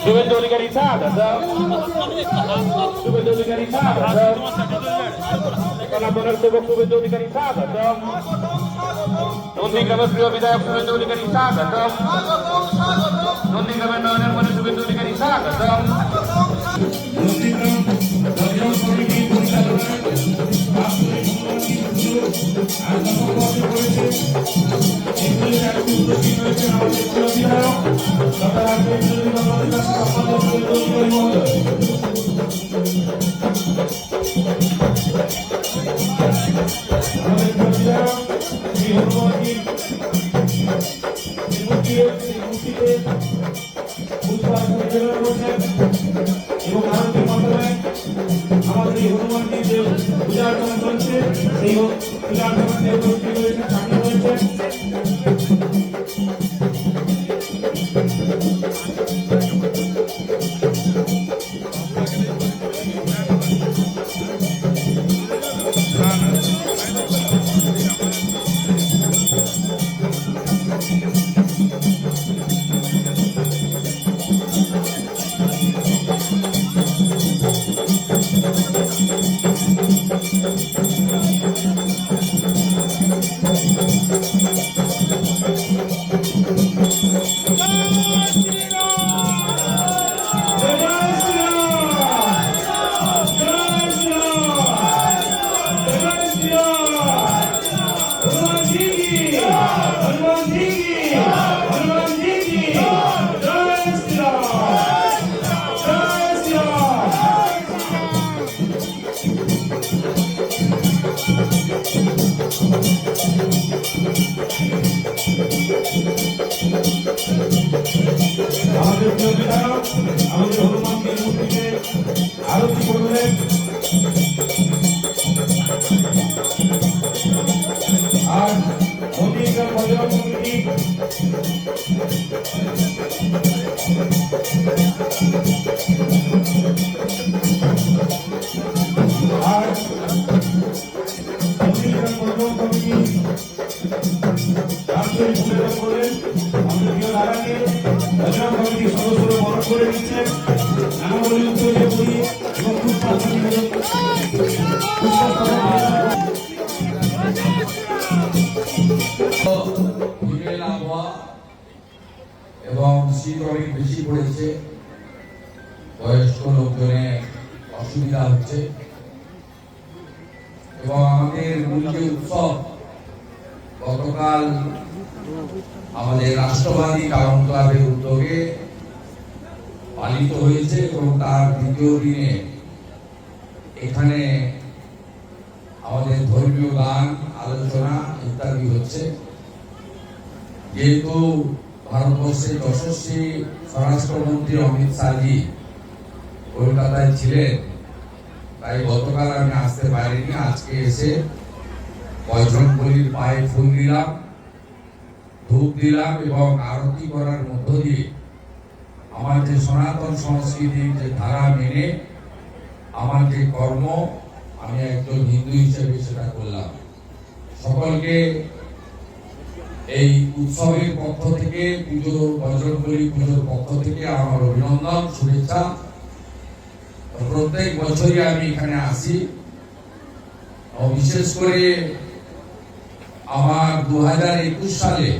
শুভেন্দু অধিকারী স্বাগত, শুভেন্দু অধিকারী স্বাগত, কলাবরের সেবক শুভেন্দু অধিকারী স্বাগত, নন্দীগ্রামের প্রিয় বিধায়ক শুভেন্দু অধিকারী স্বাগত, নন্দীগ্রামের নয়নের মনে শুভেন্দু অধিকারী স্বাগত, এবং আরতির মাধ্যমে আমাদের এই হনুমানটি যে পূজা অর্চনা চলছে সেই পূজা অর্চনাতে উপস্থিত হয়েছে, সামিল হয়েছে। আমাদের বিধায়ক আমাদের হনুমানকে মূর্তিতে আরতি করলেন। আর নন্দীগ্রাম ভজন কমিটি আর নন্দীগ্রাম ভজন কমিটি আন্তরিক ভূমিকা করলেন। আমাদের প্রিয় দাদাকে ভজন কমিটির সদস্যরা বরণ করে দিচ্ছেন। নানাবলী উত্তরে বলি এবং এবং শীত অনেক বেশি পড়েছে, বয়স্ক লোকজনের অসুবিধা হচ্ছে এবং আমাদের মূল যে উৎসব গতকাল আমাদের রাষ্ট্রবাদী কারণ ক্লাবের উদ্যোগে পালিত হয়েছে এবং তার দ্বিতীয় দিনে এখানে আমাদের ধর্মীয় গান, আলোচনা ইত্যাদি হচ্ছে। যেহেতু ভারতবর্ষের যশস্বী স্বরাষ্ট্রমন্ত্রী অমিত শাহজি কলকাতায় ছিলেন, তাই গতকাল আমি আসতে পারিনি। আজকে এসে বজরংবলীর পায়ে ফুল দিলাম, ধূপ দিলাম এবং আরতি করার মধ্য দিয়ে আমার যে সনাতন সংস্কৃতির যে ধারা মেনে আমার যে কর্ম, আমি একজন হিন্দু হিসেবে সেটা করলাম। সকলকে এই উৎসবের পক্ষ থেকে, পুজো বজরংবলী পুজোর পক্ষ থেকে আমার অভিনন্দন, শুভেচ্ছা। প্রত্যেক বছরই আমি এখানে আসি। বিশেষ করে আমার 2021 সালে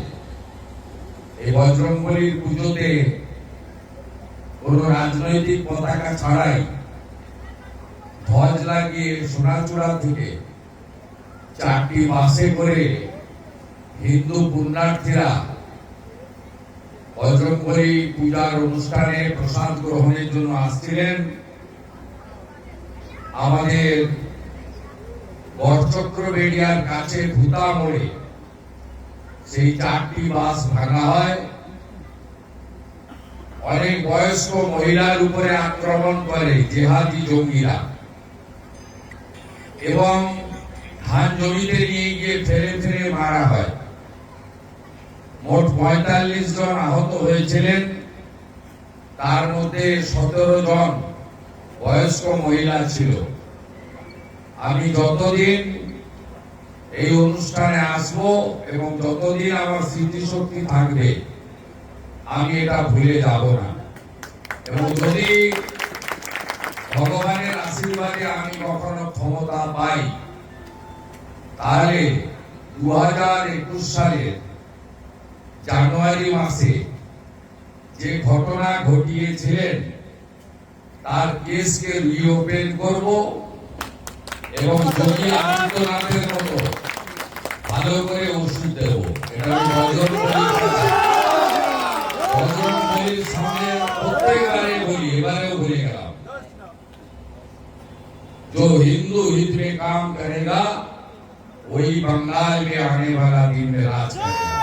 এই বজরংবলীর পুজোতে কোন রাজনৈতিক পতাকা ছাড়াই ধ্বজ লাগিয়ে সোনাচূড়া থেকে 4টি বাসে করে হিন্দু পুণ্যার্থীরা বজরংবলী পূজার অনুষ্ঠানে প্রসাদ গ্রহণের জন্য আসছিলেন। আমাদের গড়চক্রবেড়িয়ার কাছে ভূতা মোড়ে সেই 4টি বাস ভাঙা হয়। অনেক বয়স্ক মহিলার উপরে আক্রমণ করে জেহাদি জঙ্গিরা এবং ধান জমিতে নিয়ে গিয়ে ফেলে ফেলে মারা হয়। মোট 45 জন আহত হয়েছিলেন, তার মধ্যে 17 জন বয়স্ক মহিলা ছিল। আমি যতদিন এই অনুষ্ঠানে আসব এবং যতদিন আমার স্মৃতিশক্তি থাকবে আমি এটা ভুলে যাব না। এবং যদি ভগবানের আশীর্বাদে আমি কখনো ক্ষমতা পাই, তাহলে 2021 সালের জানুয়ারি মাসে যে ঘটনা ঘটিয়েছিলেন তার কেসকে রিওপেন করব এবং যোগী আদিত্যনাথের মতো ভালো করে ওষুধ দেব। এটা আমি বজরংবলীর সামনে প্রত্যেকবারে বলি, এবারেও বলে গেলাম, जो हिंदू हित में काम करेगा वही बंगाल में आने वाला दिन में राज करेगा।